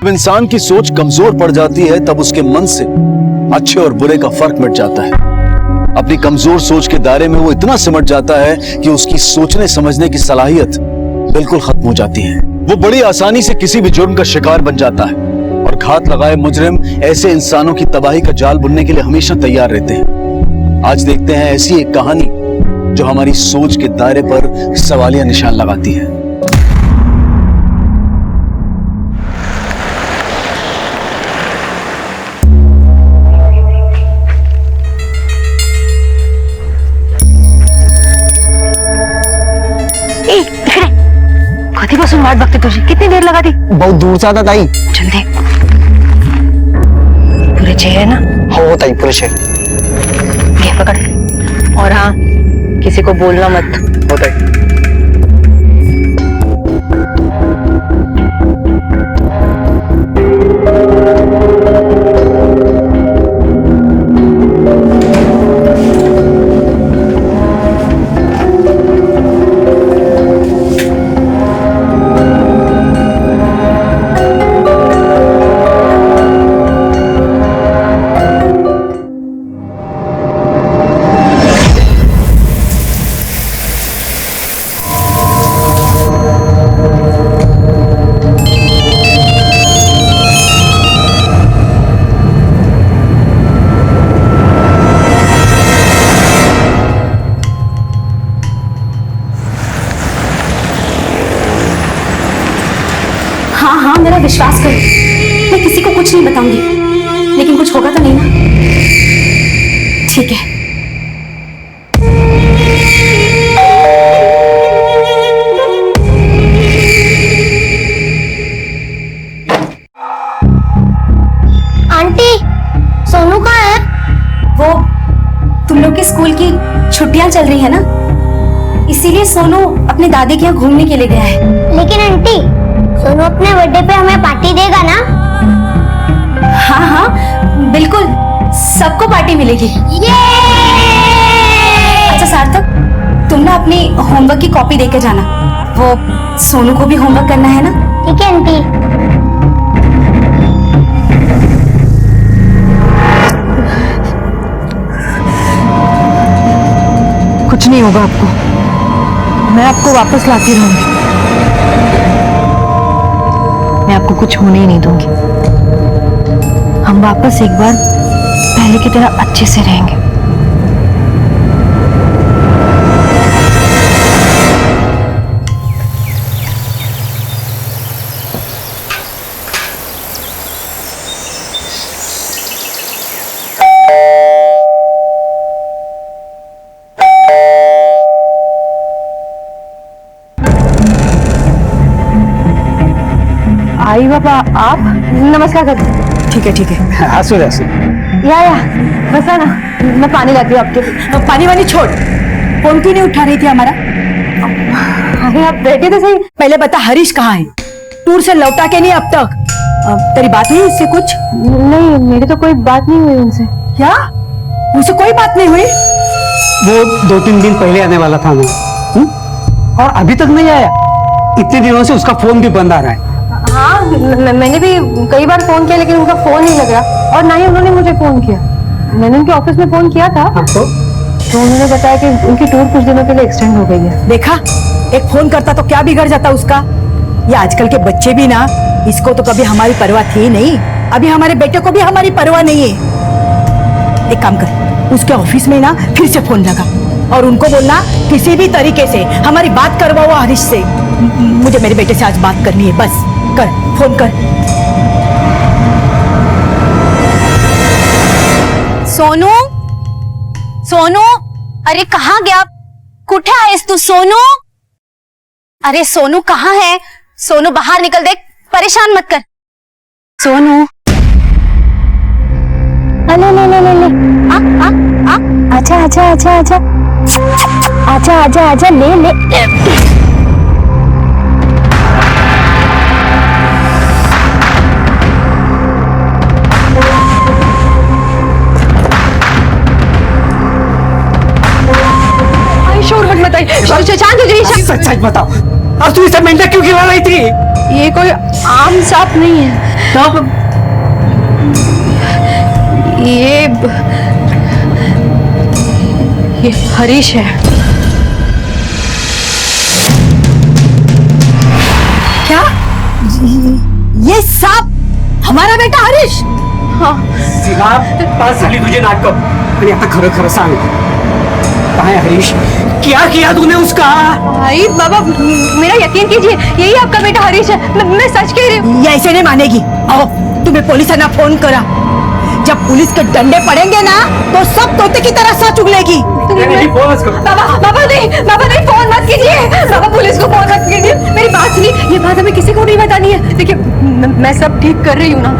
जब इंसान की सोच कमजोर पड़ जाती है तब उसके मन से अच्छे और बुरे का फर्क मिट जाता है। अपनी कमजोर सोच के दायरे में वो इतना सिमट जाता है कि उसकी सोचने समझने की सलाहियत बिल्कुल खत्म हो जाती है। वो बड़ी आसानी से किसी भी जुर्म का शिकार बन जाता है और घात लगाए मुजरिम ऐसे इंसानों की तबाही का जाल बुनने के लिए हमेशा तैयार रहते हैं। आज देखते हैं ऐसी एक कहानी जो हमारी सोच के दायरे पर सवालिया निशान लगाती है। कधीपासून वाट बघते तुझी? कितनी देर लगा दी? बहुत दूर से आता ताई। जल्दी। पूरे छह है ना? हो ताई, पूरे छह। ये पकड़। और हाँ, किसी को बोलना मत। हो ताई। हाँ हाँ, मेरा विश्वास करो, मैं किसी को कुछ नहीं बताऊंगी। लेकिन कुछ होगा तो नहीं ना? ठीक है। आंटी, सोनू कहाँ है? वो तुम लोग के स्कूल की छुट्टियां चल रही है ना, इसीलिए सोनू अपने दादी के यहाँ घूमने के लिए गया है। लेकिन आंटी, सोनू अपने बर्थडे पे हमें पार्टी देगा ना? हाँ हाँ बिल्कुल, सबको पार्टी मिलेगी। अच्छा सार्थक, तुम ना अपनी होमवर्क की कॉपी देके जाना। वो सोनू को भी होमवर्क करना है ना? ठीक है आंटी। कुछ नहीं होगा आपको, मैं आपको वापस लाती रहूंगी। मैं आपको कुछ होने ही नहीं दूंगी। हम वापस एक बार पहले की तरह अच्छे से रहेंगे। आई बाबा, आप नमस्कार कर। ठीक है। हंसो हंसो। या बस ना, मैं पानी लाती हूँ आपके। पानी वानी छोड़, फोन क्यों नहीं उठा रही थी हमारा? अरे आप बैठे तो सही। पहले बता, हरीश कहाँ है? टूर से लौटा के नहीं अब तक? तेरी बात हुई उससे कुछ? नहीं, मेरी तो कोई बात नहीं हुई उनसे। क्या? उनसे कोई बात नहीं हुई? वो 2-3 दिन पहले आने वाला था ना, और अभी तक नहीं आया। इतने दिनों से उसका फोन भी बंद आ रहा है। हाँ, मैंने भी कई बार फोन किया लेकिन उनका फोन नहीं लग रहा, और ना ही उन्होंने मुझे फोन किया। मैंने उनके ऑफिस में फोन किया था। तो उन्होंने बताया कि उनकी टूर कुछ दिनों के लिए एक्सटेंड हो गई है। देखा, एक फोन करता तो क्या बिगड़ जाता उसका। ये आजकल के बच्चे भी ना, इसको तो कभी हमारी परवाह थी नहीं, अभी हमारे बेटे को भी हमारी परवाह नहीं है। एक काम कर, उसके ऑफिस में ना फिर से फोन लगा और उनको बोलना किसी भी तरीके से हमारी बात करवाओ हरीश से। मुझे मेरे बेटे से आज बात करनी है, बस कर, फोन कर। सोनू, सोनू, अरे कहाँ गया? कुठे आहेस तू सोनू? अरे सोनू कहाँ है? सोनू बाहर निकल, देख, परेशान मत कर। सोनू, अले ले ले ले ले, आजा आजा आजा आजा आजा आजा आजा, ले ले। सच बताओ, और तू इसे मेंढक क्यों गिरा रही थी? ये कोई आम सांप नहीं है। साहब ये हरीश है। क्या ये सांप हमारा बेटा हरीश? हाँ साहब पास झाली तुझे नाटक आणि आता खरं खरं सांग काय हरीश क्या किया तूने उसका? भाई बाबा मेरा यकीन कीजिए, यही आपका बेटा हरीश है। मैं सच कह रही हूँ। ये ऐसे नहीं मानेगी। आओ तुम्हें पुलिस ने फोन करा। जब पुलिस के डंडे पड़ेंगे ना तो सब तोते की तरह सच उगलेगी। बाबा नहीं फोन मत कीजिए। बाबा पुलिस को फोन मत कीजिए। मेरी बात सुनिए, ये बात हमें किसी को नहीं बतानी है। देखिए मैं सब ठीक कर रही हूँ ना।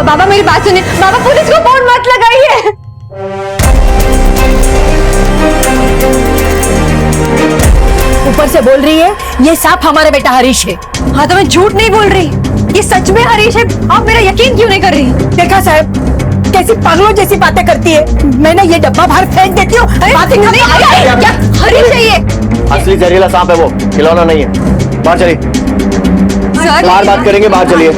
बाबा मेरी बात सुनिए। बाबा पुलिस को फोन मत लगाइए। ऊपर से बोल रही है ये सांप हमारा बेटा हरीश है। हाँ तो मैं झूठ नहीं बोल रही, ये सच में हरीश है। आप मेरा यकीन क्यों नहीं कर रही? देखा साहब कैसी पागलों जैसी बातें करती है। मैंने ये डब्बा बाहर फेंक देती हूँ। बातें करने क्या हरीश है ये? असली जहरीला सांप है वो, खिलौना नहीं है। बाहर चलिए, बाहर बात करेंगे, बाहर चलिए।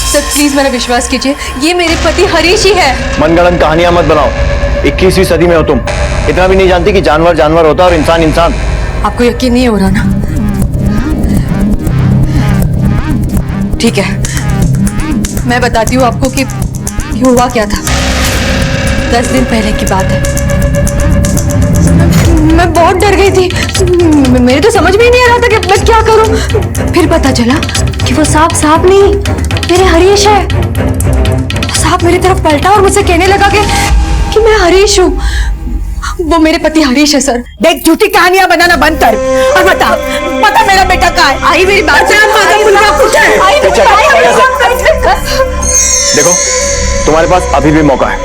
सर प्लीज मेरा विश्वास कीजिए, ये मेरे पति हरीश ही है। मनगढ़ंत कहानियां मत बनाओ। 21वीं सदी में हो तुम, इतना भी नहीं जानती कि जानवर जानवर होता है और इंसान इंसान। आपको यकीन नहीं हो रहा ना? ठीक है, मैं बताती हूँ आपको कि हुआ क्या था। 10 दिन पहले की बात है। मैं बहुत डर गई थी। मेरे तो समझ में ही नहीं आ रहा था कि मैं क्या करूं। फिर पता चला कि वो सांप नहीं, मेरे हरीश है। सांप मेरी तरफ पलटा और मुझसे कहने लगा कि मैं हरीश हूँ। वो मेरे पति हरीश है सर। देख झूठी कहानियां बनाना बंद कर और बता मेरा बेटा कहाँ है? आई मेरी बात देखो तुम्हारे पास अभी भी मौका है।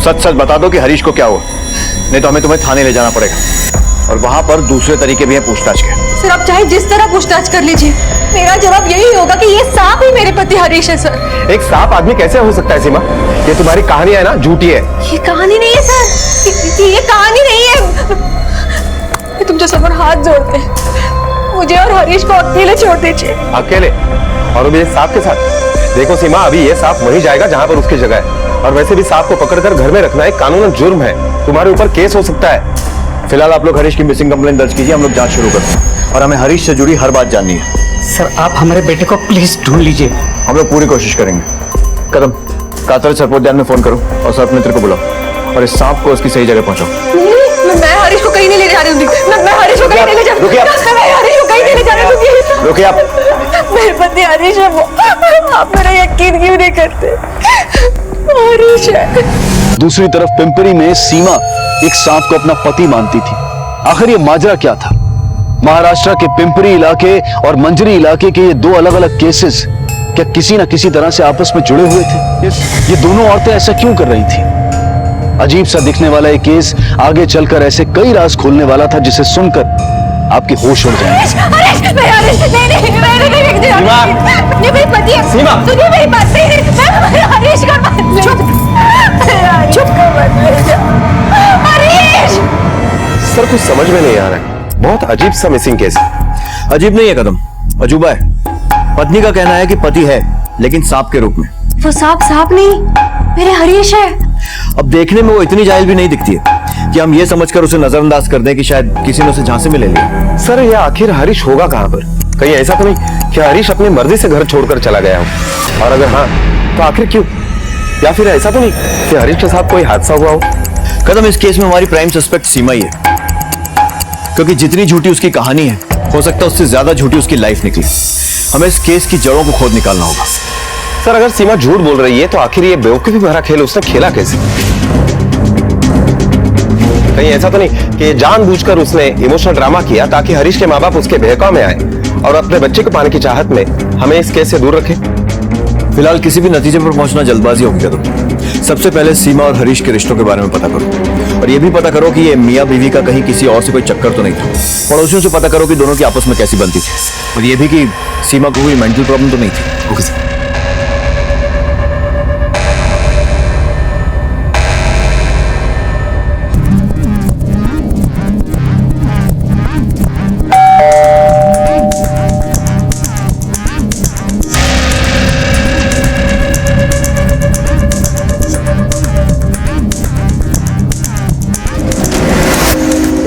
सच सच बता दो कि हरीश को क्या हुआ, नहीं तो हमें तुम्हें थाने ले जाना पड़ेगा और वहां पर दूसरे तरीके भी है पूछताछ के। सर आप चाहे जिस तरह पूछताछ कर लीजिए, मेरा जवाब यही होगा कि ये सांप ही मेरे पति हरीश है सर। एक सांप आदमी कैसे हो सकता है सीमा? ये तुम्हारी कहानी है ना, झूठी है। ये कहानी नहीं है सर, ये कहानी नहीं है। तुम जो सबर हाथ जोड़ते हैं, मुझे और हरीश को अकेले छोड़ दीजिए। अकेले? और अभी सांप के साथ? देखो सीमा, अभी ये सांप वहीं जाएगा जहां पर उसकी जगह है, और वैसे भी सांप को पकड़कर घर में रखना एक कानूनन जुर्म है। तुम्हारे ऊपर केस हो सकता है। फिलहाल आप लोग हरीश की मिसिंग कंप्लेंट दर्ज कीजिए, हम लोग जांच शुरू करते हैं और हमें हरीश से जुड़ी हर बात जाननी है। सर आप हमारे बेटे को प्लीज ढूंढ लीजिए। हम लोग पूरी कोशिश करेंगे। कदम कातर सरपोद्यान में फोन करो और सर्प मित्र को बुलाओ और इस सांप को उसकी सही जगह पहुंचाओ। मैं हरीश को कहीं नहीं ले जा रही हूँ। मैं हरीश को कहीं नहीं ले जा रही हूँ। रुकिए आप। मैं हरीश को कहीं नहीं ले जा रही हूँ। रुकिए आप। मेरे पति हरीश है वो। आप मेरा यकीन क्यों नहीं करते? हरीश है। दूसरी तरफ पिंपरी में सीमा एक सांप को अपना पति मानती थी। आखिर ये माजरा क्या था? महाराष्ट्र के पिंपरी इलाके और मंजरी इलाके के ये दो अलग अलग केसेस क्या किसी न किसी तरह से आपस में जुड़े हुए थे? ये दोनों औरतें ऐसा क्यों कर रही थी? अजीब सा दिखने वाला ये केस आगे चलकर ऐसे कई राज खोलने वाला था जिसे सुनकर आपके होश उड़ जाएंगे। ये मेरी पति है। सीमा। सुनिए मेरी बात। मैं हरीश का चुप हरीश। सर कुछ समझ में नहीं आ रहा है, बहुत अजीब सा मिसिंग केस है। अजीब नहीं है कदम, अजूबा है। पत्नी का कहना है कि पति है लेकिन सांप के रूप में। वो सांप नहीं, मेरे हरीश है। अब देखने में वो इतनी जाहिल भी नहीं दिखती है कि हम ये समझकर उसे नजरअंदाज कर दें कि शायद किसी ने उसे झांसे में ले लिया। सर ये आखिर हरीश होगा कहाँ पर? कहीं ऐसा तो नहीं कि हरीश अपनी मर्जी से घर छोड़कर चला गया हो? और अगर हाँ तो आखिर क्यों? या फिर ऐसा तो नहीं कि हरीश के साथ कोई हादसा हुआ हो? कदम इस केस में हमारी प्राइम सस्पेक्ट सीमा ही है, क्योंकि जितनी झूठी उसकी कहानी है हो सकता है उससे ज्यादा झूठी उसकी लाइफ निकली। हमें इस केस की जड़ों को खोद निकालना होगा। सर अगर सीमा झूठ बोल रही है तो आखिर ये बेवकूफी भरा खेल उसने खेला कैसे? कहीं ऐसा तो नहीं कि जानबूझकर उसने इमोशनल ड्रामा किया ताकि हरीश के माँ बाप उसके बहकाव में आए और अपने बच्चे को पाने की चाहत में हमें इस केस से दूर रखें? फिलहाल किसी भी नतीजे पर पहुंचना जल्दबाजी होगी। तो सबसे पहले सीमा और हरीश के रिश्तों के बारे में पता करो और ये भी पता करो कि ये मियाँ बीवी का कहीं किसी और से कोई चक्कर तो नहीं था। पड़ोसियों से पता करो कि दोनों की आपस में कैसी बनती थी और ये भी कि सीमा को कोई मेंटल प्रॉब्लम तो नहीं थी। Okay sir.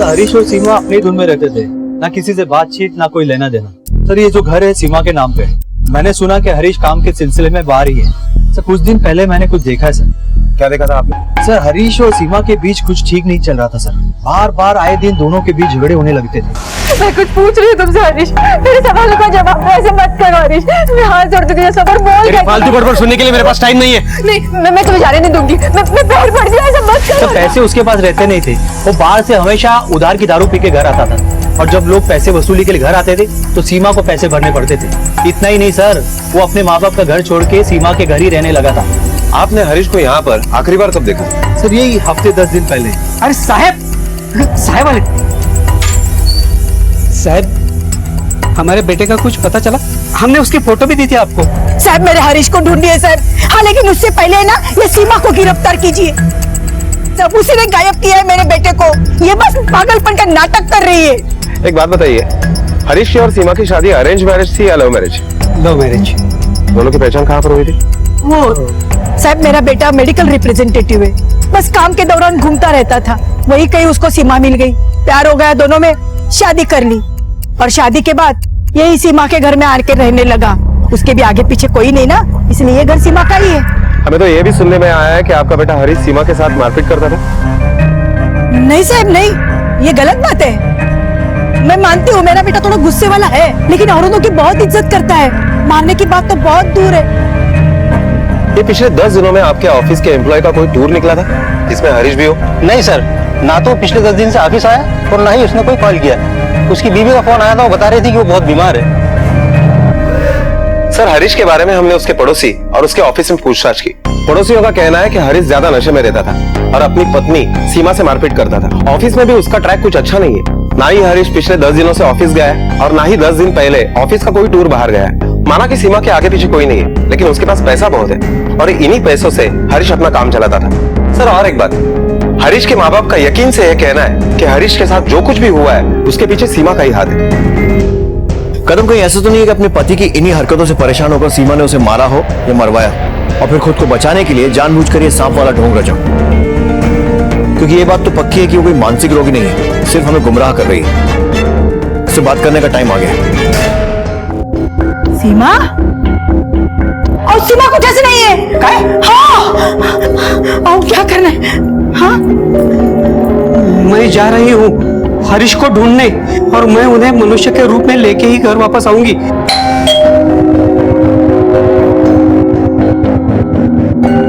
हरीश और सीमा अपनी धुन में रहते थे, ना किसी से बातचीत ना कोई लेना देना। सर ये जो घर है सीमा के नाम पे है। मैंने सुना कि हरीश काम के सिलसिले में बाहर ही है। सर कुछ दिन पहले मैंने कुछ देखा है सर। क्या देखा था आपने? सर हरीश और सीमा के बीच कुछ ठीक नहीं चल रहा था सर। बार बार आए दिन दोनों के बीच झगड़े होने लगते थे। मैं कुछ पूछ रही हूँ तुमसे हरीश, मेरे सवालों का जवाब दो, ऐसे मत करो हरीश। मैं हाथ जोड़ चुकी हूँ, सबर बोल क्या? फालतू बड़बड़ सुनने के लिए मेरे पास टाइम नहीं है। नहीं मैं तुम्हें जाने नहीं दूंगी। मैं पैर पड़ गया, ऐसा मत तो करो। पैसे उसके पास रहते नहीं थे, वो बाहर से हमेशा उधार की दारू पी के घर आता था। और जब लोग पैसे वसूली के लिए घर आते थे तो सीमा को पैसे भरने पड़ते थे। इतना ही नहीं सर, वो अपने माँ बाप का घर छोड़ के सीमा के घर ही रहने लगा था। आपने हरीश को यहाँ पर आखिरी बार कब देखा? सर यही हफ्ते 10 दिन पहले। अरे साहब वाले साहब, हमारे बेटे का कुछ पता चला? हमने उसकी फोटो भी दी थी आपको। साहब मेरे हरीश को ढूंढिए साहब। हाँ लेकिन उससे पहले ना ये सीमा को गिरफ्तार कीजिए। जब उसी ने गायब किया है मेरे बेटे को, ये बस पागलपन का नाटक कर रही है। एक बात बताइए, हरीश की और सीमा की शादी अरेंज मैरिज थी या लव मैरिज? Love marriage. दोनों की पहचान कहाँ पर हुई थी? वो साहब मेरा बेटा मेडिकल रिप्रेजेंटेटिव है, बस काम के दौरान घूमता रहता था, वही कहीं उसको सीमा मिल गई, प्यार हो गया दोनों में, शादी कर ली। और शादी के बाद यही सीमा के घर में आके रहने लगा। उसके भी आगे पीछे कोई नहीं ना, इसलिए ये घर सीमा का ही है। हमें तो ये भी सुनने में आया है कि आपका बेटा हरीश सीमा के साथ मारपीट करता था। नहीं साहब नहीं, ये गलत बात है। मैं मानती हूँ मेरा बेटा थोड़ा गुस्से वाला है, लेकिन औरतों की बहुत इज्जत करता है। मारने की बात तो बहुत दूर है। ये पिछले 10 दिनों में आपके ऑफिस के एम्प्लॉय का कोई टूर निकला था जिसमें हरीश भी हो? नहीं सर, ना तो पिछले 10 दिन से ऑफिस आया और ना ही उसने कोई कॉल किया। उसकी बीवी का फोन आया था, वो बता रही थी कि वो बहुत बीमार है। सर हरीश के बारे में हमने उसके पड़ोसी और उसके ऑफिस में पूछताछ की। पड़ोसियों का कहना है कि हरीश ज्यादा नशे में रहता था और अपनी पत्नी सीमा से मारपीट करता था। ऑफिस में भी उसका ट्रैक कुछ अच्छा नहीं है। ना ही हरीश पिछले 10 दिनों से ऑफिस गया है और ना ही 10 दिन पहले ऑफिस का कोई टूर बाहर गया है। माना कि सीमा के आगे पीछे कोई नहीं है, लेकिन उसके पास पैसा बहुत है और इन्हीं पैसों से हरीश अपना काम चलाता था। सर और एक बात, हरीश के माँ बाप का यकीन से यह कहना है कि हरीश के साथ जो कुछ भी हुआ है उसके पीछे सीमा का ही हाथ है। कदम कहीं ऐसा तो नहीं है कि अपने पति की इन्हीं हरकतों से परेशान होकर सीमा ने उसे मारा हो या मरवाया और फिर खुद को बचाने के लिए जानबूझकर ये सांप वाला ढोंग रचा? क्योंकि ये बात तो पक्की है कि वो कोई मानसिक रोगी नहीं है, सिर्फ हमें गुमराह कर रही है। इससे बात करने का टाइम आ गया है। सीमा? और सीमा को कैसे नहीं है? हाँ, और क्या करना है? हाँ? मैं जा रही हूँ हरीश को ढूंढने, और मैं उन्हें मनुष्य के रूप में लेके ही घर वापस आऊंगी।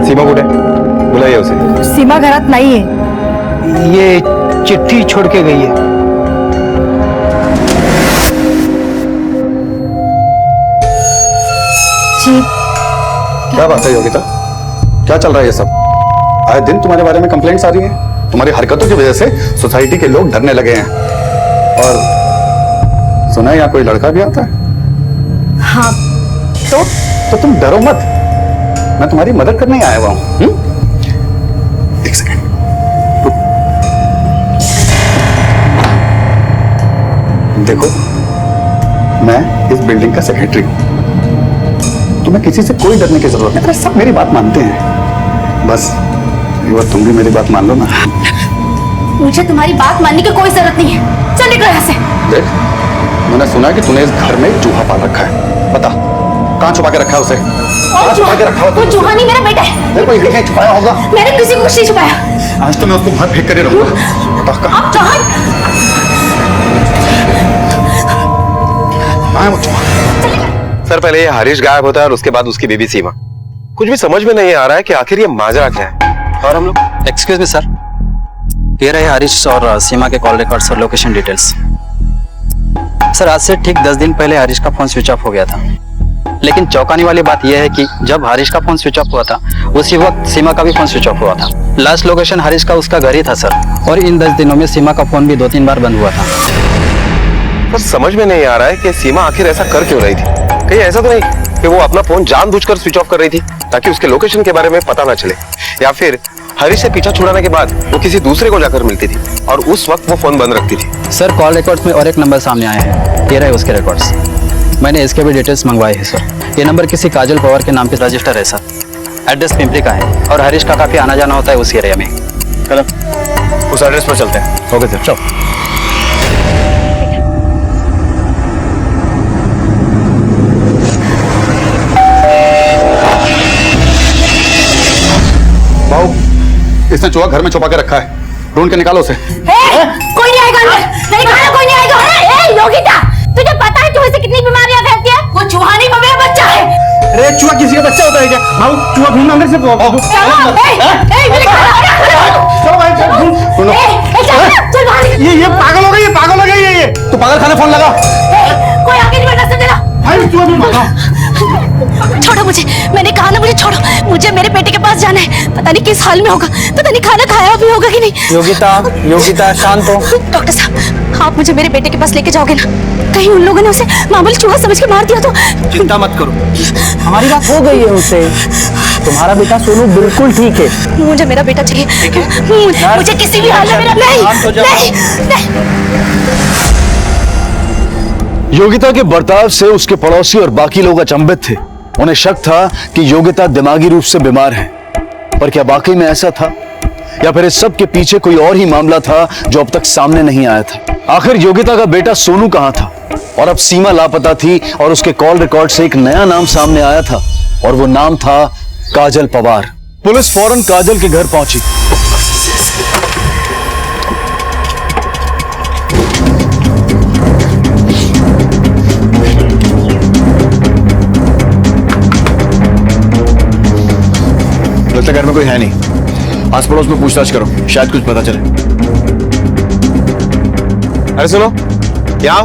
सीमा बुढ़े बुलाइए उसे। सीमा घरात नहीं है। ये चिट्ठी छोड़ के गई है। जी क्या बात है योगिता, क्या चल रहा है ये सब? आए दिन तुम्हारे बारे में कंप्लेंट्स आ रही हैं। तुम्हारी हरकतों की वजह से सोसाइटी के लोग डरने लगे हैं। और सुना है यहाँ कोई लड़का भी आता है। हाँ तो तुम डरो मत, मैं तुम्हारी मदद करने आया हुआ हूँ। एक सेकंड, देखो मैं इस बिल्डिंग का सेक्रेटरी हूँ। तुम्हें किसी से कोई डरने की जरूरत नहीं। अरे सब मेरी बात मानते हैं, बस एक बार तुम भी मेरी बात मान लो ना। मुझे तुम्हारी बात मानने की कोई जरूरत नहीं है, चल निकलो यहाँ से। देख, मैंने सुना है कि तूने इस घर में चूहा पाल रखा है। बता कहाँ छुपा के रखा है उसे? कहाँ छुपा के रखा वो चूहा नहीं, मेरा बेटा है। तेरे को इधर कहीं छुपाया होगा? मैंने किसी को कुछ नहीं छुपाया। आज तो मैं उसको बाहर फेंक कर ही रहूंगा। बता कहाँ आप कहाँ? है वो चूहा? सर पहले ये हरीश गायब होता है और उसके बाद उसकी बीबी सीमा। कुछ भी समझ में नहीं आ रहा है कि आखिर ये माजरा क्या है। और हम लोग एक्सक्यूज मी सर, ये रहे हरीश और सीमा के कॉल रिकॉर्ड्स और लोकेशन डिटेल्स। सर आज से ठीक 10 दिन पहले हरीश का फोन स्विच ऑफ हो गया था, लेकिन चौंकाने वाली बात यह है कि जब हरीश का फोन स्विच ऑफ हुआ था उसी वक्त सीमा का भी फोन स्विच ऑफ हुआ था। लास्ट लोकेशन हरीश का उसका घर ही था सर, और इन 10 दिनों में सीमा का फोन भी 2-3 बार बंद हुआ था। तो समझ में नहीं आ रहा है कि सीमा आखिर ऐसा कर क्यों रही थी। कहीं ऐसा तो नहीं कि वो अपना फोन जानबूझकर स्विच ऑफ कर रही थी ताकि उसके लोकेशन के बारे में पता ना चले, या फिर हरीश से पीछा छुड़ाने के बाद वो किसी दूसरे को जाकर मिलती थी और उस वक्त वो फोन बंद रखती थी। सर कॉल रिकॉर्ड्स में और एक नंबर सामने आए हैं, ये रहे उसके रिकॉर्ड्स। मैंने इसके भी डिटेल्स मंगवाए हैं सर। ये नंबर किसी काजल पवार के नाम पे रजिस्टर है सर। एड्रेस पिंपरी का है और हरीश का काफी आना जाना होता है उस एरिया में। उस एड्रेस पर चलते हैं। ओके सर, चलो। चूहा घर में छुपा के रखा है, ढूंढ के निकालो उसे। कोई नहीं आएगा अंदर, नहीं खाना कोई नहीं आएगा। ए योगिता, तुझे पता है चूहे से कितनी बीमारियां फैलती है? वो चूहा नहीं मम्मी बच्चा है। अरे चूहा किसी का बच्चा होता है क्या? भाऊ चूहा ढूंढ अंदर से ये पागल हो गई, ये पागल हो गई, ये तू पागल खाने फोन लगा। कोई आगे नहीं बढ़ा सकता। छोड़ो मुझे, मैंने कहा ना मुझे छोड़ो, मुझे मेरे बेटे के पास जाना है। पता नहीं किस हाल में होगा, पता नहीं खाना खाया भी होगा कि नहीं। योगिता, योगिता शांत हो। डॉक्टर साहब, आप मुझे मेरे बेटे के पास लेके जाओगे ना? कहीं उन लोगों ने उसे मामूली चूहा समझ के मार दिया तो? चिंता मत करो, हमारी बात हो गई है उससे। तुम्हारा बेटा सोनू बिल्कुल ठीक है। मुझे मेरा बेटा चाहिए, मुझे किसी भी हाल में मेरा नहीं। योगिता के बर्ताव से उसके पड़ोसी और बाकी लोग अचंभित थे। उन्हें शक था कि योगिता दिमागी रूप से बीमार है, पर क्या वाकई में ऐसा था, या फिर इस सब के पीछे कोई और ही मामला था जो अब तक सामने नहीं आया था? आखिर योगिता का बेटा सोनू कहां था? और अब सीमा लापता थी और उसके कॉल रिकॉर्ड से एक नया नाम सामने आया था, और वो नाम था काजल पवार। पुलिस फौरन काजल के घर पहुंची। लगता घर में कोई है नहीं, आस पड़ोस में पूछताछ करो, शायद कुछ पता चले। अरे सुनो, क्या?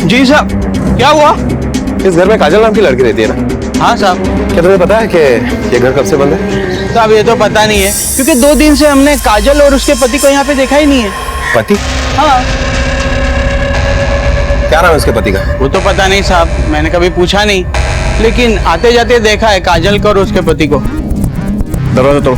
जी साहब, क्या हुआ? इस घर में काजल नाम की लड़की रहती है ना? हाँ साहब। क्या तुम्हें पता है कि ये घर कब से बंद है? साहब ये तो पता नहीं है, क्योंकि 2 दिन से हमने काजल और उसके पति को यहाँ पे देखा ही नहीं है। पति? हाँ। क्या नाम है उसके पति का? वो तो पता नहीं साहब, मैंने कभी पूछा नहीं, लेकिन आते जाते देखा है काजल को और उसके पति को। दरवाजा तोड़ो।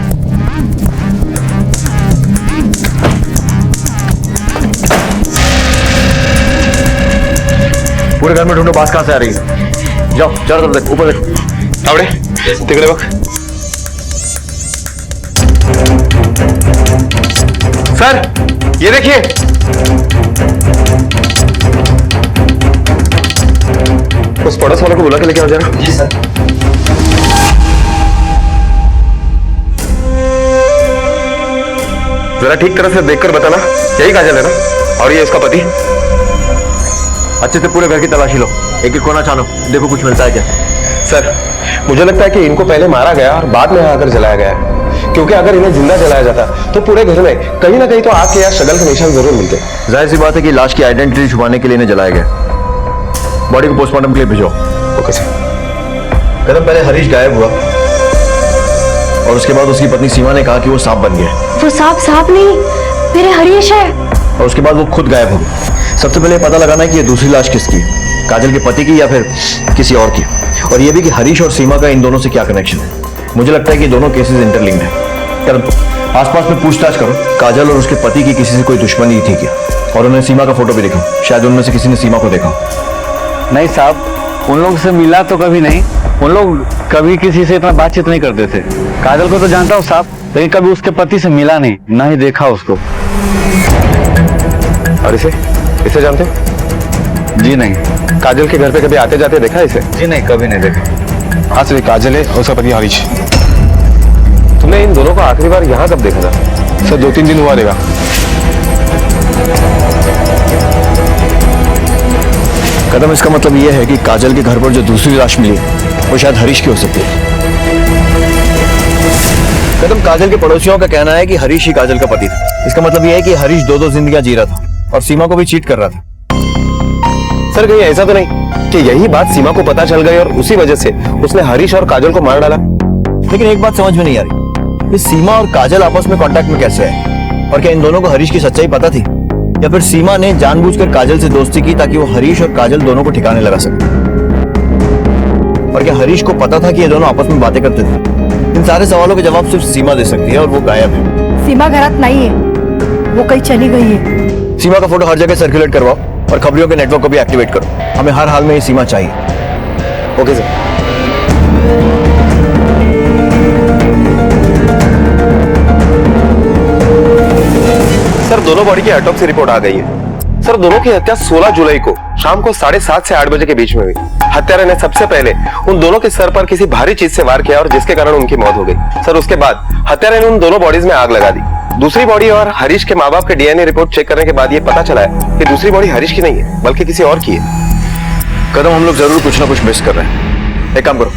पूरे घर में ढूंढो, बात कहां से आ रही है। जाओ चारों तरफ देखो, ऊपर देखो, आवड़े तिकड़े बक। सर ये देखिए, उस पड़ोस वालों को बुला के लेके आओ जरा। जी सर। जरा ठीक तरह से देखकर बताना, यही काजल है ना? और ये इसका पति? अच्छे से पूरे घर की तलाशी लो, एक एक कोना छानो, देखो कुछ मिलता है क्या। सर मुझे लगता है कि इनको पहले मारा गया और बाद में आकर जलाया गया है, क्योंकि अगर इन्हें जिंदा जलाया जाता तो पूरे घर में कहीं ना कहीं तो आग के या शगल के निशान जरूर मिलते। जाहिर सी बात है कि लाश की आइडेंटिटी छुपाने के लिए इन्हें जलाया गया। बॉडी को पोस्टमार्टम के लिए भेजो। Okay sir. कदम पहले हरीश गायब हुआ और उसके बाद उसकी पत्नी सीमा ने कहा कि वो सांप बन गया। वो सांप नहीं, मेरे हरीश है। और उसके बाद वो खुद गायब हो गई। सबसे पहले पता लगाना है कि ये दूसरी लाश किसकी है, काजल के पति की या फिर किसी और की, और ये भी कि हरीश और सीमा का इन दोनों से क्या कनेक्शन है। मुझे लगता है कि दोनों केसेस इंटरलिंक्ड है। आसपास में पूछताछ करो, काजल और उसके पति की किसी से कोई दुश्मनी थी क्या, और उन्हें सीमा का फोटो भी दिखाओ, शायद उनमें से किसी ने सीमा को देखा। नहीं साहब, उन लोग से मिला तो कभी नहीं, उन लोग कभी किसी से इतना बातचीत नहीं करते थे। काजल को तो जानता हूँ साहब, लेकिन कभी उसके पति से मिला नहीं, ना ही देखा उसको। और इसे जानते हो? जी नहीं। काजल के घर पे कभी आते जाते देखा इसे? जी नहीं, कभी नहीं देखा। हाँ सर, काजल है और उसका पति हरीश। तुमने इन दोनों को आखिरी बार यहाँ कब देखा था? सर 2-3 दिन हुआ देगा। कदम इसका मतलब यह है कि काजल के घर पर जो दूसरी लाश मिली वो शायद हरीश की हो सकती है। कदम काजल के पड़ोसियों का कहना है कि हरीश ही काजल का पति था। इसका मतलब यह है कि हरीश 2 जिंदगियां जी रहा था और सीमा को भी चीट कर रहा था। सर कहीं ऐसा तो नहीं कि यही बात सीमा को पता चल गई और उसी वजह से उसने हरीश और काजल को मार डाला? लेकिन एक बात समझ में नहीं आ रही, सीमा और काजल आपस में कांटेक्ट में कैसे है, और क्या इन दोनों को हरीश की सच्चाई पता थी, या फिर सीमा ने जानबूझकर काजल से दोस्ती की ताकि वो हरीश और काजल दोनों को ठिकाने लगा सके, और क्या हरीश को पता था कि ये दोनों आपस में बातें करते थे? इन सारे सवालों के जवाब सिर्फ सीमा दे सकती है, और वो गायब है। सीमा घरात नहीं है, वो कहीं चली गई है। सीमा का फोटो हर जगह सर्कुलेट करवाओ और खबरियों के नेटवर्क को भी एक्टिवेट करो। हमें हर हाल में ये सीमा चाहिए। Okay sir. सर दोनों बॉडी की ऑटोप्सी रिपोर्ट आ गई है। सर दोनों की हत्या 16 जुलाई को शाम को 7:30 से 8 बजे के बीच में हुई। हत्यारे ने सबसे पहले उन दोनों के सर पर किसी भारी चीज से वार किया और जिसके कारण उनकी मौत हो गई। सर उसके बाद हत्यारे ने उन दोनों बॉडीज में आग लगा दी। दूसरी बॉडी और हरीश के माँ बाप के डीएनए रिपोर्ट चेक करने के बाद ये पता चला है कि दूसरी बॉडी हरीश की नहीं है बल्कि किसी और की है। कदम, हम लोग जरूर कुछ ना कुछ मिस कर रहे हैं। एक काम करो,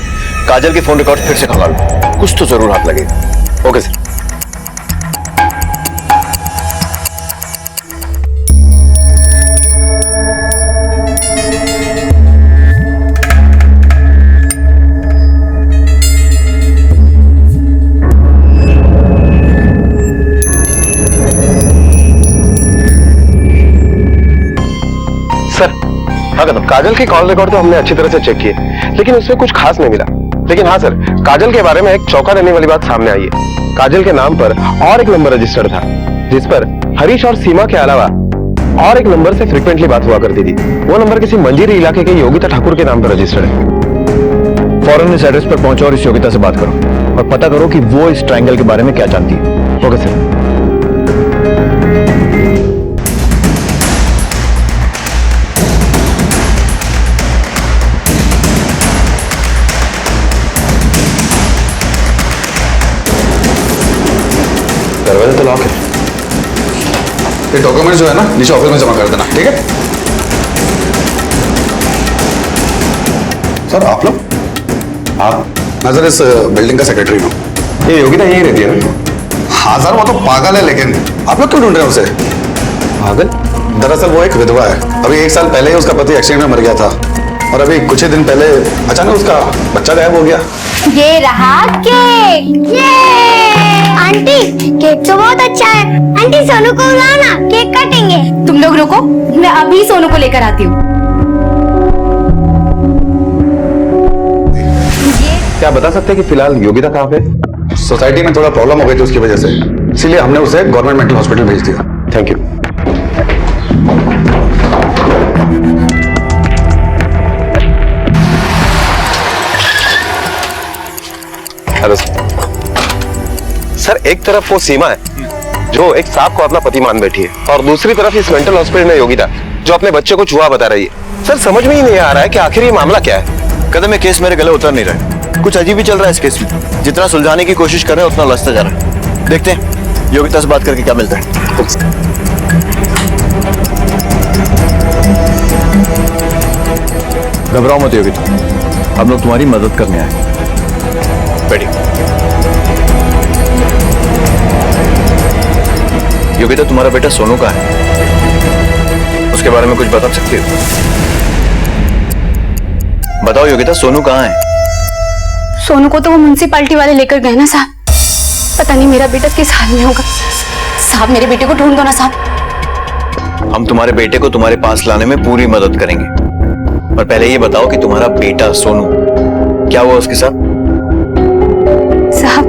काजल के फोन रिकॉर्ड फिर से खंगालो, कुछ तो जरूर हाथ लगेगा। Okay sir. हाँ कदम, काजल की कॉल रिकॉर्ड तो हमने अच्छी तरह से चेक किए लेकिन उसमें कुछ खास नहीं मिला। लेकिन हाँ सर, काजल के बारे में एक चौंका देने वाली बात सामने आई है। काजल के नाम पर और एक नंबर रजिस्टर्ड था जिस पर हरीश और सीमा के अलावा और एक नंबर से फ्रिक्वेंटली बात हुआ करती थी। वो नंबर किसी मंजीरी इलाके के योगिता ठाकुर के नाम पर रजिस्टर्ड है। फौरन इस एड्रेस पर पहुंचो और इस योगिता से बात करो और पता करो कि वो इस ट्रायंगल के बारे में क्या जानती है। Okay sir. दरवाजा तो लॉक है। ये डॉक्यूमेंट जो है ना नीचे ऑफिस में जमा कर देना, ठीक है? सर आप लोग? मैं सर इस बिल्डिंग का सेक्रेटरी हूँ। ये योगिता यही रहती है ना? हाँ सर, वो तो पागल है, लेकिन आप लोग क्यों ढूंढ रहे हैं उसे? पागल? दरअसल वो एक विधवा है। अभी 1 साल पहले ही उसका पति एक्सीडेंट में मर गया था और अभी कुछ ही दिन पहले अचानक उसका बच्चा गायब हो गया। ये रहा केक। ये आंटी, केक तो बहुत अच्छा है। आंटी सोनू को बुलाना, केक काटेंगे। तुम लोग रुको, मैं अभी सोनू को लेकर आती हूँ। क्या बता सकते हैं कि फिलहाल योगिता कहाँ पे? सोसाइटी में थोड़ा प्रॉब्लम हो गई थी उसकी वजह से, इसीलिए हमने उसे गवर्नमेंट मेंटल हॉस्पिटल भेज दिया। Thank you. हेलो सर, एक तरफ वो सीमा है जो एक सांप को अपना पति मान बैठी है और दूसरी तरफ इस मेंटल हॉस्पिटल में योगिता जो अपने बच्चे को चूहा बता रही है। सर समझ में ही नहीं आ रहा है कि आखिर ये मामला क्या है। कदम, ये केस मेरे गले उतर नहीं रहा है। कुछ अजीब ही चल रहा है इस केस में। जितना सुलझाने की कोशिश कर रहे हैं उतना लचता जा रहा है। देखते हैं योगिता से बात करके क्या मिलता है। घबराओ मत योगिता, हम लोग तुम्हारी मदद करने आए। बैठिए। योगिता, तुम्हारा बेटा सोनू का है, उसके बारे में कुछ बता सकती हो? बताओ योगिता, सोनू कहाँ है? सोनू को तो वो म्युनिसिपालिटी वाले लेकर गए ना साहब। पता नहीं मेरा बेटा किस हाल में होगा। साहब मेरे बेटे को ढूंढ दो ना साहब। हम तुम्हारे बेटे को तुम्हारे पास लाने में पूरी मदद करेंगे, पर पहले ये बताओ कि तुम्हारा बेटा सोनू क्या हुआ उसके साथ? साहब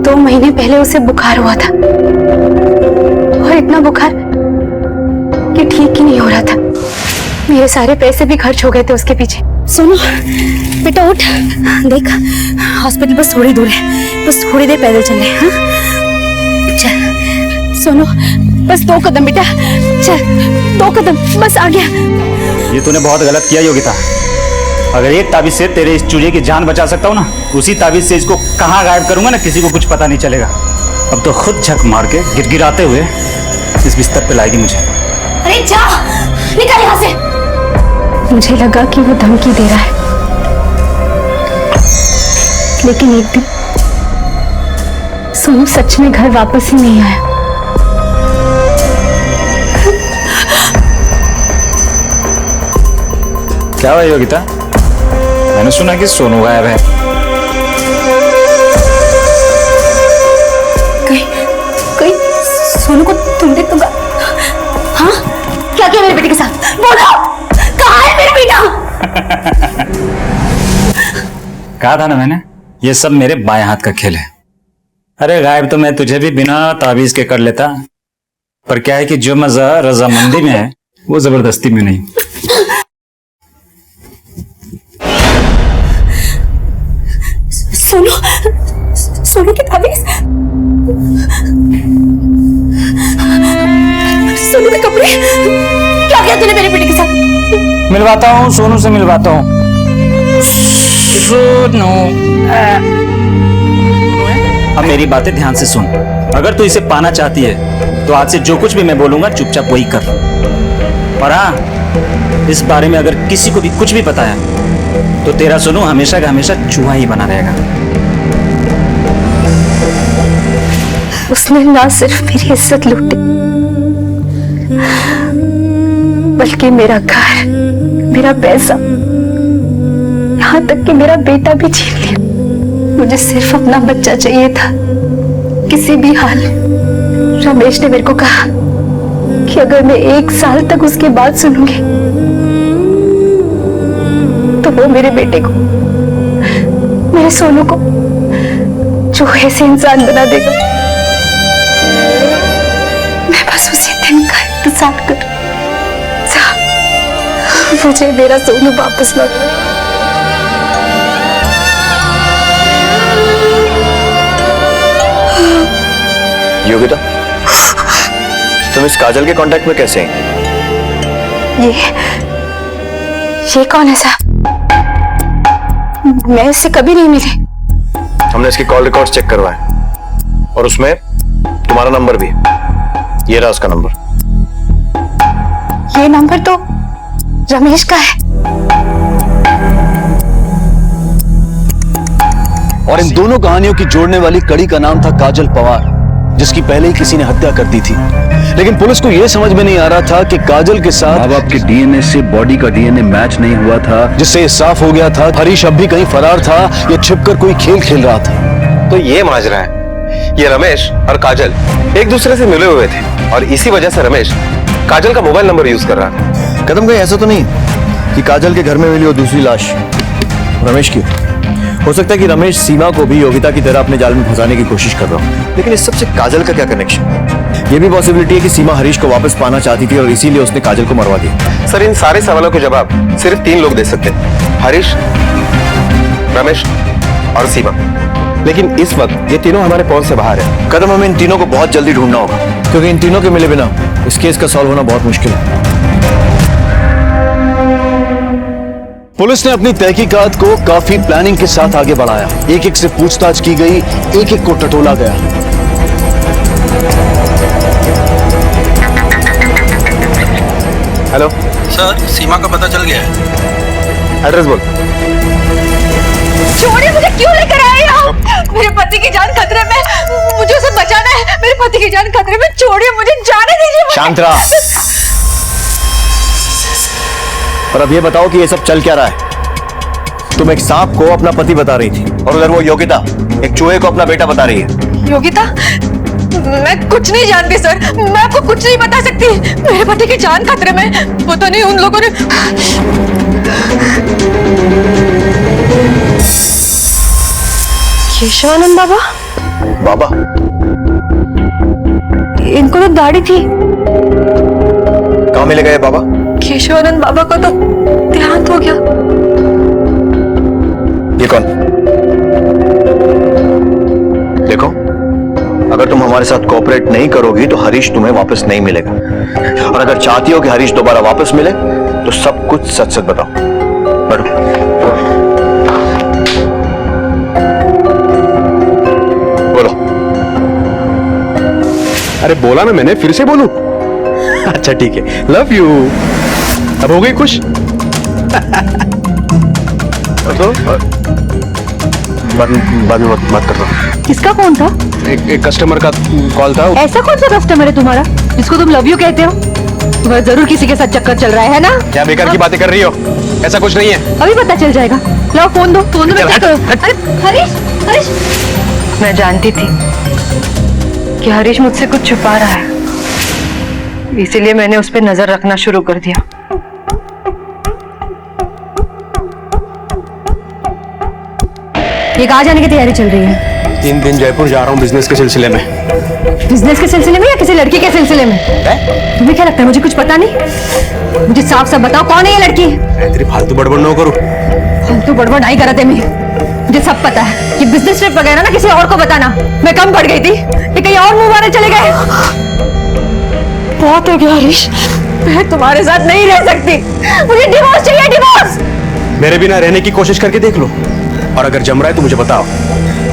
2 महीने पहले उसे बुखार हुआ था और इतना बुखार कि ठीक ही नहीं हो रहा था। मेरे सारे पैसे भी खर्च हो गए थे उसके पीछे। सोनू बेटा उठ, देख हॉस्पिटल बस थोड़ी दूर है, बस थोड़ी देर पैदल चले। हाँ चल सोनू, बस 2 कदम बेटा, चल 2 कदम, बस आ गया। ये तूने बहुत गलत किया योगिता। अगर एक ताबीज से तेरे इस चूजे की जान बचा सकता हूँ ना, उसी ताबीज से इसको कहाँ गायब करूंगा ना, किसी को कुछ पता नहीं चलेगा। अब तो खुद झक मार के गिड़गिड़ाते हुए इस बिस्तर पे लाएगी मुझे। अरे जा, निकल यहाँ से। मुझे लगा कि वो धमकी दे रहा है, लेकिन एक दिन सोनू सच में घर वापस ही नहीं आया। क्या हुआ योगिता? मैंने सुना कि सोनू गायब है। कहीं सोनू को तुमने हाँ क्या किया मेरे बेटे के साथ? बोलो, कहाँ है मेरा बेटा? कहा था ना मैंने, ये सब मेरे बाएं हाथ का खेल है। अरे गायब तो मैं तुझे भी बिना ताबीज के कर लेता, पर क्या है कि जो मजा रजामंदी में है वो जबरदस्ती में नहीं। सोनू, सोनू की ताबीज, सोनू के कपड़े अरे क्या किया तूने मेरे बेटे के साथ? मिलवाता हूँ, सोनू से मिलवाता हूँ। सोनू, अब मेरी बातें ध्यान से सुन। अगर तू इसे पाना चाहती है तो आज से जो कुछ भी मैं बोलूंगा चुपचाप वही कर। और हाँ, इस बारे में अगर किसी को भी कुछ भी पता है तो तेरा सोनू हमेशा का हमेशा चूहा ही बना रहेगा। उसने ना सिर्फ मेरी इज्जत लूटी बल्कि मेरा घर, मेरा पैसा, यहाँ तक कि मेरा बेटा भी छीन लिया। मुझे सिर्फ अपना बच्चा चाहिए था। किसी भी हाल में रमेश ने मेरे को कहा कि अगर मैं 1 साल तक उसकी बात सुनूंगी तो वो मेरे बेटे को, मेरे सोनू को चूहे से इंसान बना देगा। मैं बस उसी दिन का इंतजार कर। मुझे मेरा सोनू वापस लौटा। योगिता, तुम इस काजल के कांटेक्ट में कैसे हैं? ये कौन है साहब? मैं इससे कभी नहीं मिली। हमने इसके कॉल रिकॉर्ड्स चेक करवाए और उसमें तुम्हारा नंबर भी है। ये रहा उसका नंबर। ये नंबर तो रमेश का है। और इन दोनों कहानियों की जोड़ने वाली कड़ी का नाम था काजल पवार, जिसकी पहले ही किसी ने हत्या कर दी थी। लेकिन पुलिस को यह समझ में नहीं आ रहा था कि काजल के साथ अब आपके डीएनए से बॉडी का डीएनए मैच नहीं हुआ था, जिससे साफ हो गया था हरीश अब भी कहीं फरार था या छिपकर कोई खेल खेल रहा था। तो ये माजरा है, ये रमेश और काजल एक दूसरे से मिले हुए थे और इसी वजह से रमेश काजल का मोबाइल नंबर यूज कर रहा था। कदम कहीं ऐसा तो नहीं कि काजल के घर में मिली वो दूसरी लाश रमेश की? हो सकता है कि रमेश सीमा को भी योगिता की तरह अपने जाल में फंसाने की कोशिश कर रहा हो, लेकिन इस सबसे काजल का क्या कनेक्शन? ये भी पॉसिबिलिटी है कि सीमा हरीश को वापस पाना चाहती थी और इसीलिए उसने काजल को मरवा दिया। सर, इन सारे सवालों के जवाब सिर्फ 3 लोग दे सकते हैं, हरीश, रमेश और सीमा। लेकिन इस वक्त ये तीनों हमारे पहुंच से बाहर है। कदम, हमें इन तीनों को बहुत जल्दी ढूंढना होगा, क्योंकि इन तीनों के मिले बिना इस केस का सॉल्व होना बहुत मुश्किल है। पुलिस ने अपनी तहकीकात को काफी प्लानिंग के साथ आगे बढ़ाया। एक एक से पूछताछ की गई, एक एक को टटोला गया। हेलो सर, सीमा का पता चल गया है। एड्रेस बोल। छोड़िए, मुझे क्यों लेकर आए यहाँ? मेरे पति की जान खतरे में, मुझे उसे बचाना है। मेरे पति की जान खतरे में, छोड़िए मुझे, जाने दीजिए। शांत रहा। और अब ये बताओ कि ये सब चल क्या रहा है? तुम एक सांप को अपना पति बता रही थी और उधर वो योगिता एक चूहे को अपना बेटा बता रही है। योगिता, मैं कुछ नहीं जानती सर, मैं आपको कुछ नहीं बता सकती। मेरे पति की जान खतरे में, पता नहीं उन लोगों ने। केशवानंद बाबा? बाबा? इनको तो दाढ़ी थी। कहाँ मिले गए बाबा? केशवानंद बाबा को तो देहांत हो गया। ये कौन? देखो, अगर तुम हमारे साथ कोऑपरेट नहीं करोगी तो हरीश तुम्हें वापस नहीं मिलेगा, और अगर चाहती हो कि हरीश दोबारा वापस मिले तो सब कुछ सच सच बताओ। बैठो। बोलो। अरे बोला ना मैंने, फिर से बोलूं? अच्छा ठीक है, लव यू। अब हो गई खुश? तो बाद में बात कर रहा हूँ। किसका फोन था? एक कस्टमर का कॉल था। ऐसा कौन सा कस्टमर है तुम्हारा जिसको तुम लव यू कहते हो? तुम्हारा जरूर किसी के साथ चक्कर चल रहा है ना? क्या बेकार की बातें कर रही हो? ऐसा कुछ नहीं है। अभी पता चल जाएगा। लो फोन दो। फोन दो। अरे हरीश, हरीश, मैं जानती थी कि हरीश मुझसे कुछ छुपा रहा है, इसीलिए मैंने उस पर नजर रखना शुरू कर दिया। ये कहाँ जाने की तैयारी चल रही है? 3 दिन जयपुर जा रहा हूँ बिजनेस के सिलसिले में। बिजनेस के सिलसिले में या किसी लड़की के सिलसिले में? तुम्हें क्या लगता है मुझे कुछ पता नहीं? मुझे साफ साफ बताओ, कौन है ये लड़की? तेरी फालतू बड़बड़ न करो। फालतू बड़बड़ नहीं करते मैं, मुझे सब पता है। ये बिजनेस ट्रिप वगैरह ना किसी और को बताना। मैं कम पड़ गई थी, ये कहीं और मुंह मारने चले गए। बहुत हो गया हरीश, मैं तुम्हारे साथ नहीं रह सकती, मुझे डिवोर्स चाहिए, डिवोर्स। मेरे बिना रहने की कोशिश करके देख लो, और अगर जम रहा है तो मुझे बताओ,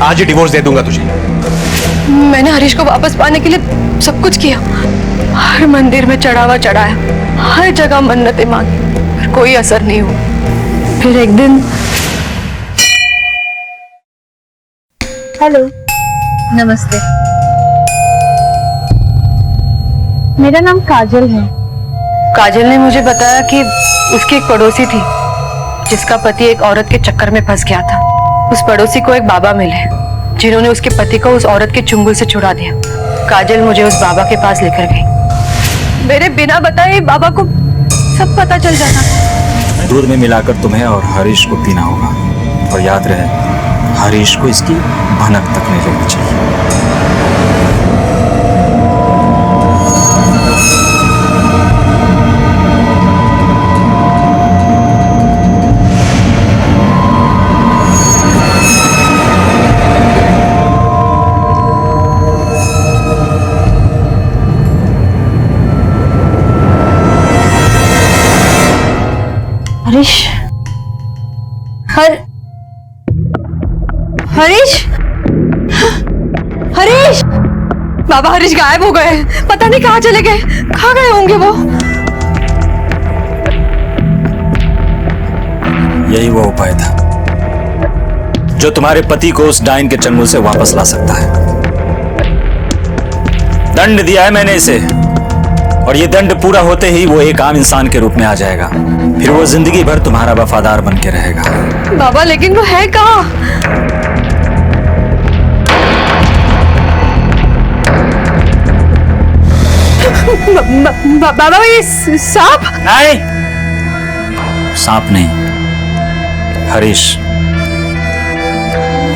आज ही डिवोर्स दे दूंगा तुझे। मैंने हरीश को वापस पाने के लिए सब कुछ किया, हर मंदिर में चढ़ावा चढ़ाया, हर जगह मन्नतें मांगी, पर कोई असर नहीं हुआ। फिर एक दिन हेलो, नमस्ते, मेरा नाम काजल है। काजल ने मुझे बताया कि उसकी एक पड़ोसी थी जिसका पति एक औरत के चक्कर में फंस गया था। उस पड़ोसी को एक बाबा मिले जिन्होंने उसके पति को उस औरत के चुंगल से छुड़ा दिया। काजल मुझे उस बाबा के पास लेकर गई। मेरे बिना बताए बाबा को सब पता चल जाता। दूध में मिलाकर तुम्हें और हरीश को पीना होगा, और याद रहे हरीश को इसकी भनक तक नहीं लेनी चाहिए। हरीश, हरीश, हरीश, बाबा हरीश गायब हो गए, पता नहीं कहाँ चले गए, कहाँ गए होंगे वो। यही वो उपाय था जो तुम्हारे पति को उस डाइन के चंगुल से वापस ला सकता है। दंड दिया है मैंने इसे, और ये दंड पूरा होते ही वो एक आम इंसान के रूप में आ जाएगा। फिर वो जिंदगी भर तुम्हारा वफादार बन के रहेगा। बाबा लेकिन वो है कहाँ? बाबा ये सांप? नहीं, सांप नहीं, हरीश।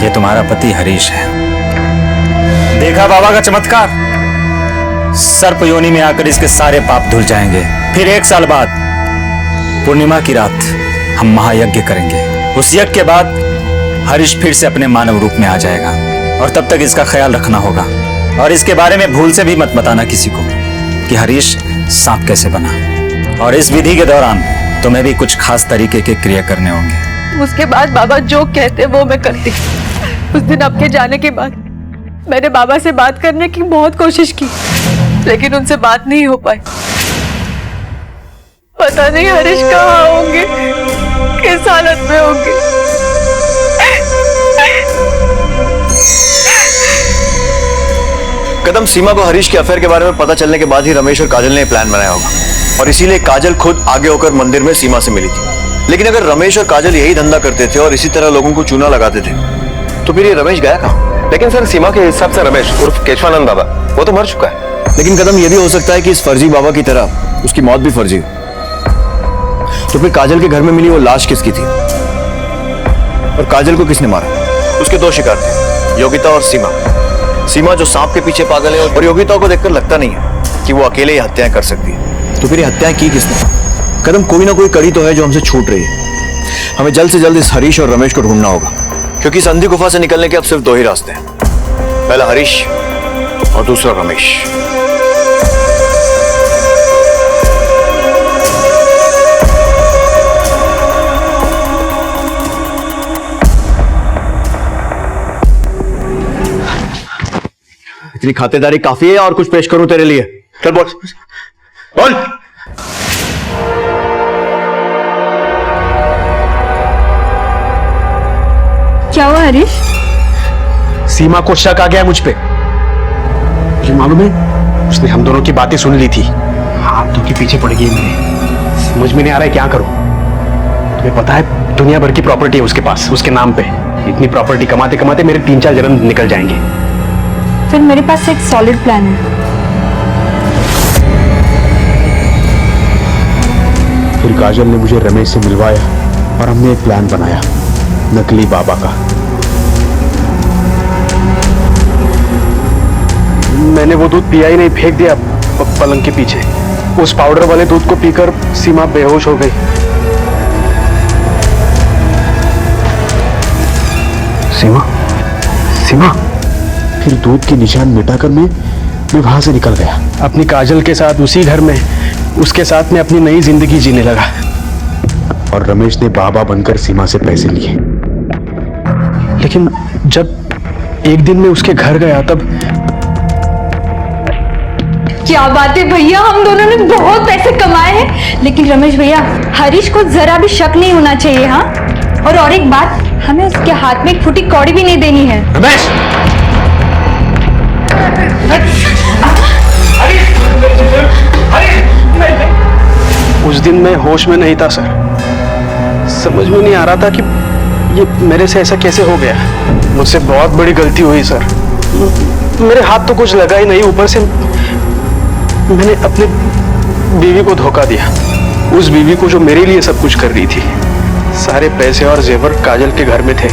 ये तुम्हारा पति हरीश है। देखा बाबा का चमत्कार? सर्प योनि में आकर इसके सारे पाप धुल जाएंगे। फिर 1 साल बाद पूर्णिमा की रात हम महायज्ञ करेंगे। उस यज्ञ के बाद हरीश फिर से अपने मानव रूप में आ जाएगा, और तब तक इसका ख्याल रखना होगा। और इसके बारे में भूल से भी मत बताना किसी को कि हरीश सांप कैसे बना। और इस विधि के दौरान तुम्हें भी कुछ खास तरीके के क्रिया करने होंगे। उसके बाद बाबा जो कहते वो मैं करती। उस दिन आपके जाने के बाद मैंने बाबा से बात करने की बहुत कोशिश की, लेकिन उनसे बात नहीं हो पाई। पता नहीं हरीश कहाँ होंगे, किस हालत में होंगे। कदम, सीमा को हरीश के अफेयर के बारे में पता चलने के बाद ही रमेश और काजल ने प्लान बनाया होगा, और इसीलिए काजल खुद आगे होकर मंदिर में सीमा से मिली थी। लेकिन अगर रमेश और काजल यही धंधा करते थे और इसी तरह लोगों को चूना लगाते थे, तो फिर ये रमेश गया कहाँ? लेकिन सर, सीमा के हिसाब से रमेश उर्फ केशवानंद बाबा वो तो मर चुका है। लेकिन कदम, ये भी हो सकता है कि इस फर्जी बाबा की तरह उसकी मौत भी फर्जी हो। तो फिर काजल के घर में मिली वो लाश किसकी थी, और काजल को किसने मारा? उसके 2 शिकार थे, योगिता और सीमा। सीमा जो सांप के पीछे पागल है, और योगिता को देखकर लगता नहीं है कि वो अकेले ही हत्याएं कर सकती है। तो फिर ये हत्याएं की किसने? कदम, कोई ना कोई कड़ी तो है जो हमसे छूट रही है। हमें जल्द से जल्द इस हरीश और रमेश को ढूंढना होगा, क्योंकि इस अंधी गुफा से निकलने के अब सिर्फ 2 ही रास्ते हैं, पहला हरीश और दूसरा रमेश। इतनी खातेदारी काफी है, और कुछ पेश करूं तेरे लिए? चल बोल बोल। क्या हुआ हरीश? सीमा को शक आ गया मुझ पे। मुझे मालूम है, उसने हम दोनों की बातें सुन ली थी, हाथ धो के पीछे पड़ गई मेरे। समझ में नहीं आ रहा है क्या करूं। तुम्हें पता है, दुनिया भर की प्रॉपर्टी है उसके पास, उसके नाम पे। इतनी प्रॉपर्टी कमाते कमाते मेरे 3-4 जन्म निकल जाएंगे। फिर मेरे पास एक सॉलिड प्लान है। फिर काजल ने मुझे रमेश से मिलवाया, और हमने एक प्लान बनाया नकली बाबा का। मैंने वो दूध पिया ही नहीं, फेंक दिया पलंग के पीछे। उस पाउडर वाले दूध को पीकर सीमा बेहोश हो गई। सीमा, सीमा। फिर दूध के निशान मिटाकर मैं विवाह से निकल गया। अपनी काजल के साथ उसी घर में उसके साथ में अपनी नई जिंदगी जीने लगा। और रमेश ने बाबा बनकर सीमा से पैसे लिए। लेकिन जब एक दिन मैं उसके घर गया तब क्या बात है भैया, हम दोनों ने बहुत पैसे कमाए हैं। लेकिन रमेश भैया, हरीश को जरा भी शक नहीं होना चाहिए। हाँ, और एक बात, हमें उसके हाथ में एक फूटी कौड़ी भी नहीं देनी है। रमेश! उस दिन मैं होश में नहीं था सर। समझ में नहीं आ रहा था कि ये मेरे से ऐसा कैसे हो गया। मुझसे बहुत बड़ी गलती हुई सर। मेरे हाथ तो कुछ लगा ही नहीं, ऊपर से मैंने अपने बीवी को धोखा दिया। उस बीवी को जो मेरे लिए सब कुछ कर रही थी। सारे पैसे और जेवर काजल के घर में थे।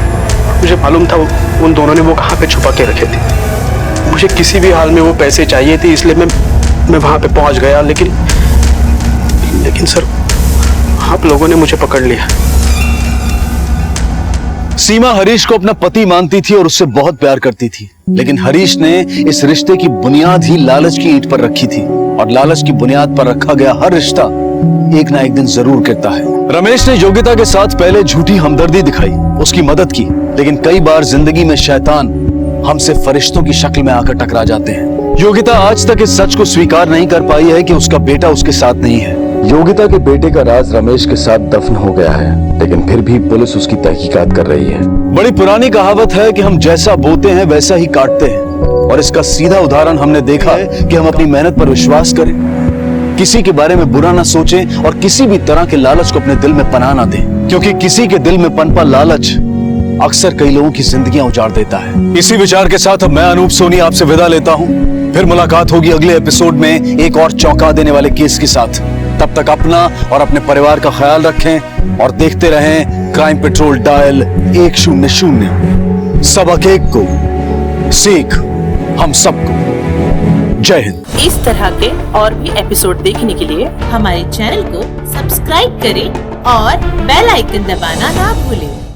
मुझे मालूम था उन दोनों ने वो कहाँ पे छुपा के रखे थे। मुझे किसी भी हाल में वो पैसे चाहिए थे, इसलिए मैं वहां पे पहुंच गया। लेकिन सर, आप लोगों ने मुझे पकड़ लिया। सीमा हरीश को अपना पति मानती थी और उससे बहुत प्यार करती थी। लेकिन हरीश ने इस रिश्ते की बुनियाद ही लालच की ईंट पर रखी थी। और लालच की बुनियाद पर रखा गया हर रिश्ता एक ना एक दिन जरूर गिरता है। रमेश ने योगिता के साथ पहले झूठी हमदर्दी दिखाई, उसकी मदद की। लेकिन कई बार जिंदगी में शैतान हमसे फरिश्तों की शक्ल में आकर टकरा जाते हैं। योगिता आज तक इस सच को स्वीकार नहीं कर पाई है कि उसका बेटा उसके साथ नहीं है। योगिता के बेटे का राज रमेश के साथ दफन हो गया है, लेकिन फिर भी पुलिस उसकी तहकीकात कर रही है। बड़ी पुरानी कहावत है कि हम जैसा बोते हैं वैसा ही काटते हैं। और इसका सीधा उदाहरण हमने देखा है कि हम अपनी मेहनत पर विश्वास करें, किसी के बारे में बुरा ना सोचें और किसी भी तरह के लालच को अपने दिल में पनाह ना दें। क्योंकि किसी के दिल में पनपा लालच अक्सर कई लोगों की जिंदगियां उजाड़ देता है। इसी विचार के साथ अब मैं अनूप सोनी आपसे विदा लेता हूं। फिर मुलाकात होगी अगले एपिसोड में एक और चौंका देने वाले केस के साथ। तब तक अपना और अपने परिवार का ख्याल रखें और देखते रहें क्राइम पेट्रोल डायल 100। सबक एक को सीख हम सबको। जय हिंद। इस तरह के और भी एपिसोड देखने के लिए हमारे चैनल को सब्सक्राइब करें और बेल आइकन दबाना ना भूलें।